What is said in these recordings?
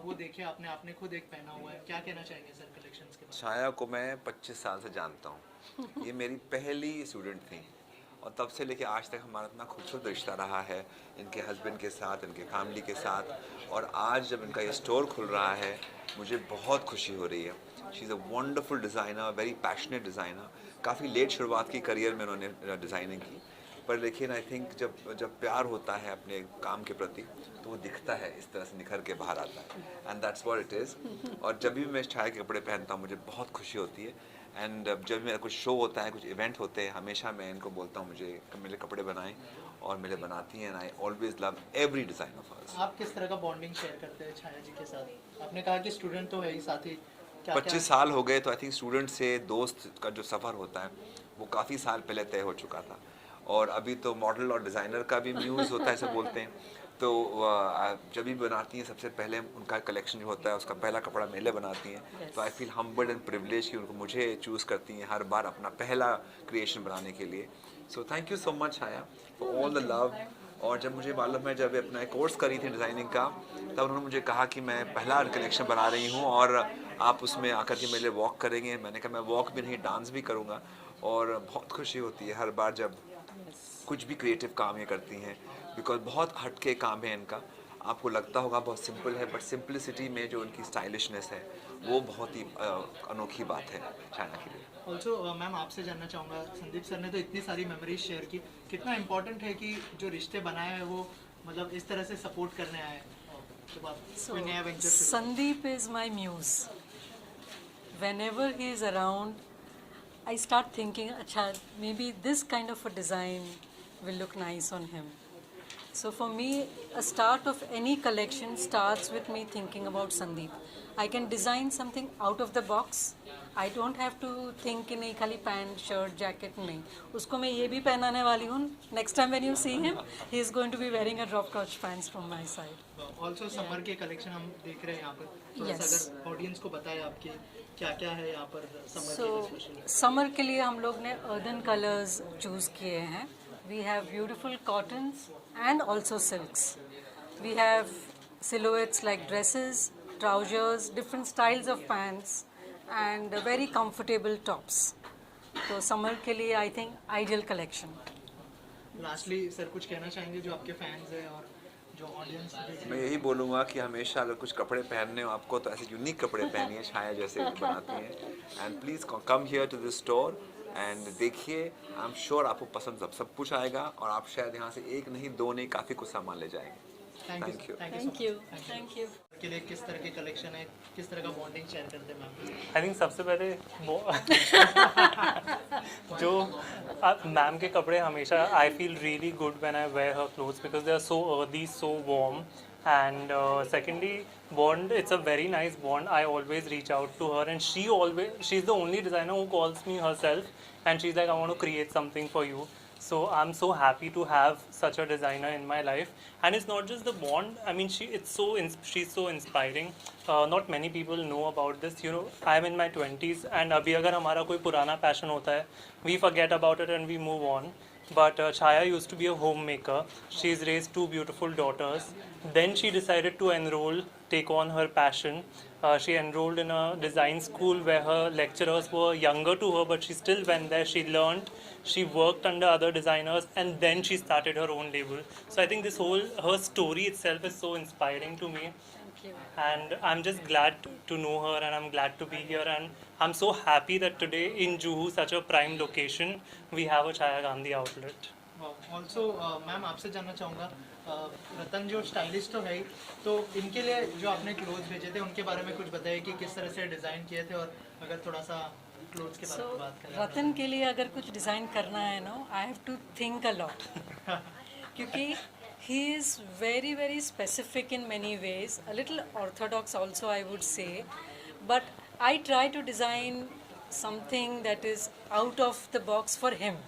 वो देखे आपने आपने खुद एक पहना हुआ है, क्या कहना चाहेंगे सर कलेक्शंस के बारे में? छाया को मैं 25 साल से जानता हूँ। ये मेरी पहली स्टूडेंट थी और तब से लेके आज तक हमारा इतना खूबसूरत रिश्ता रहा है इनके हस्बैंड के साथ, इनके फैमिली के साथ। और आज जब इनका ये स्टोर खुल रहा है मुझे बहुत खुशी हो रही है। She is a wonderful designer, very passionate designer. काफ़ी लेट शुरुआत की करियर में उन्होंने डिज़ाइनिंग की, पर लेकिन आई थिंक जब प्यार होता है अपने काम के प्रति तो वो दिखता है, इस तरह से निखर के बाहर आता है। And that's what it is. और जब भी मैं छाया के कपड़े पहनता हूँ मुझे बहुत खुशी होती है। एंड जब मेरा कुछ शो होता है, कुछ इवेंट होते हैं, हमेशा मैं इनको बोलता हूँ मुझे मेरे कपड़े बनाएं, और मेरे बनाती हैं। And I always love every design of hers. आप किस तरह का बॉन्डिंग शेयर करते हैं छाया जी के साथ? आपने कहा कि स्टूडेंट तो है ही, साथ ही क्या 25 साल हो गए, तो आई थिंक स्टूडेंट से दोस्त का जो सफ़र होता है वो काफ़ी साल पहले तय हो चुका था। और अभी तो मॉडल और डिज़ाइनर का भी म्यूज़ होता है, ऐसे बोलते हैं। तो जब भी बनाती हैं सबसे पहले उनका कलेक्शन जो होता है उसका पहला कपड़ा मेले बनाती हैं। तो I feel humbled and privilege कि उनको मुझे चूज़ करती हैं हर बार अपना पहला क्रिएशन बनाने के लिए। So thank you so much Chhaya for all the love. और जब मुझे मालूम है, जब अपना कोर्स करी थी डिज़ाइनिंग का, तब उन्होंने मुझे कहा कि मैं पहला कलेक्शन बना रही हूँ और आप उसमें आकर के मेरे लिए वॉक करेंगे। मैंने कहा मैं वॉक भी नहीं, डांस भी करूँगा। और बहुत खुशी होती है हर बार जब कुछ भी क्रिएटिव काम ये करती हैं, बिकॉज बहुत हटके काम है इनका। आपको लगता होगा बहुत सिंपल है, बट सिंपलिसिटी में जो उनकी स्टाइलिशनेस है वो बहुत ही अनोखी बात है छाया के लिए। ऑल्सो मैम आपसे जानना चाहूँगा, संदीप सर ने तो इतनी सारी मेमोरीज शेयर की, कितना इम्पोर्टेंट है कि जो रिश्ते बनाए हैं वो मतलब इस तरह से सपोर्ट करने आए जब आप कोई नया venture. Sandeep is my muse. Whenever he is around, I start thinking, अच्छा, maybe this kind of a design will look nice on him. So for me, a start of any collection starts with me thinking about Sandeep. I can design something out of the box. I don't have to think कि नहीं खाली pant shirt jacket नहीं, उसको मैं ये भी पहनाने वाली हूँ. Next time when you see him, he is going to be wearing a drop crotch pants from my side. Also summer के कलेक्शन हम देख रहे हैं यहाँ पर, थोड़ा सा Yes. अगर ऑडियंस को बताए आपके क्या क्या है यहाँ पर समर So के स्पेशली. समर के लिए हम लोग ने earthen colors choose किए हैं. We have beautiful cottons and also silks. We have silhouettes like dresses, trousers, different styles of pants and very comfortable tops. So summer के लिए I think ideal collection. Lastly sir कुछ कहना चाहेंगे जो आपके fans हैं और जो ऑडियंस देख रहे मैं यही बोलूँगा कि हमेशा अगर कुछ कपड़े पहनने हो आपको तो ऐसे यूनिक कपड़े पहनिए, छाया जैसे बनाती हैं. And please come here to this store and देखिए. आई एम श्योर आपको पसंद सब कुछ आएगा और आप शायद यहाँ से एक नहीं दो नहीं काफ़ी कुछ सामान ले जाएंगे. Thank you Thank you. Thank you. के लिए किस तरह के कलेक्शन है, किस तरह का बॉन्डिंग शेयर करते हैं मैम? आई थिंक सबसे पहले जो मैम के कपड़े हमेशा I feel really good when I wear her clothes because they are so earthy, so warm. And secondly, bond, it's a very nice bond. I always reach out to her and she's the only designer who calls me herself and she's like, I want to create something for you. So I'm so happy to have such a designer in my life. And it's not just the bond. I mean, she's so inspiring. Not many people know about this. You know, I'm in my 20s and अभी अगर हमारा कोई पुराना passion होता है, we forget about it and we move on. But Chaya used to be a homemaker. She's raised 2 beautiful daughters. Then she decided to take on her passion. She enrolled in a design school where her lecturers were younger to her, but she still went there. She learned, she worked under other designers, and then she started her own label. So I think her story itself is so inspiring to me. Thank you. And I'm just glad to know her and I'm glad to be here and I'm so happy that today in Juhu, such a prime location, we have a Chaya Gandhi outlet. Also ma'am आपसे जानना चाहूँगा, रतन जो stylist तो है ही, तो इनके लिए जो आपने क्लोथ्स भेजे थे उनके बारे में कुछ बताइए कि किस तरह से डिज़ाइन किए थे और अगर थोड़ा सा क्लोथ्स के बारे So में बात करें. रतन के लिए अगर कुछ डिज़ाइन करना है ना, I have to think a lot क्योंकि he is very very specific in many ways, a little orthodox also I would say, but I try to design something that is out of the box for him,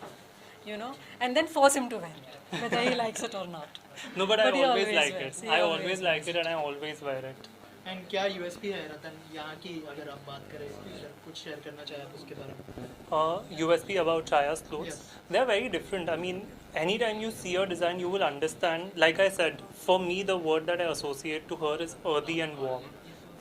you know, and then force him to wear it whether he likes it or not. No, but I he always like wears, it. he I always like it and I always wear it. And क्या USP है रतन यहाँ की, अगर आप बात करें, अगर कुछ शेयर करना चाहें आप उसके बारे में? USP about Chaya's clothes, Yes. they're very different. I mean, anytime you see a design, you will understand. Like I said, for me, the word that I associate to her is earthy and warm.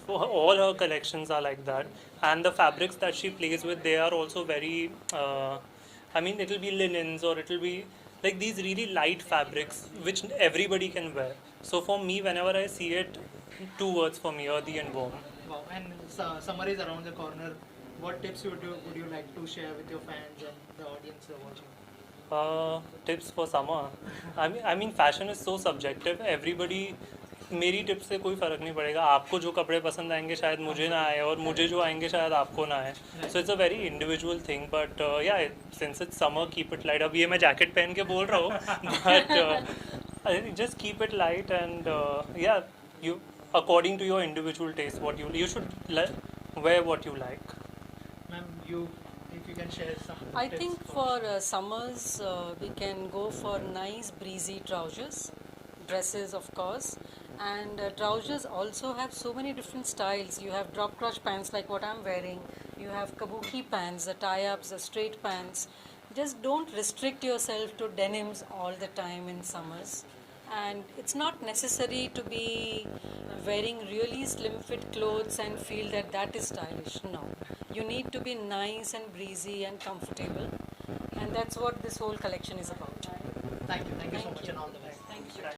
For her, all her collections are like that. And the fabrics that she plays with, they are also very, I mean, it'll be linens or it'll be like these really light fabrics which everybody can wear. So for me, whenever I see it, 2 words for me, earthy and warm. Wow. And summer is around the corner. What tips would you like to share with your fans and the audience who are watching? Tips for summer. I mean, fashion is so subjective. Everybody, मेरी tip से कोई फ़र्क नहीं पड़ेगा. आपको जो कपड़े पसंद आएंगे शायद मुझे ना आए और मुझे जो आएंगे शायद आपको ना आए. So it's a very individual thing. But yeah, since it's summer, keep it light. अब ये मैं जैकेट पहन के बोल रहा हूँ, but just keep it light and yeah, you according to your individual taste, what you should wear what you like. Ma'am, if you can share some I tips think for summers we can go for nice breezy trousers, dresses of course, and trousers also have so many different styles. You have drop crotch pants like what I'm wearing, you have kabuki pants, the tie-ups, the straight pants. Just don't restrict yourself to denims all the time in summers. And it's not necessary to be wearing really slim fit clothes and feel that that is stylish. No, you need to be nice and breezy and comfortable, and that's what this whole collection is about. Thank you so much and all the best. Thank you.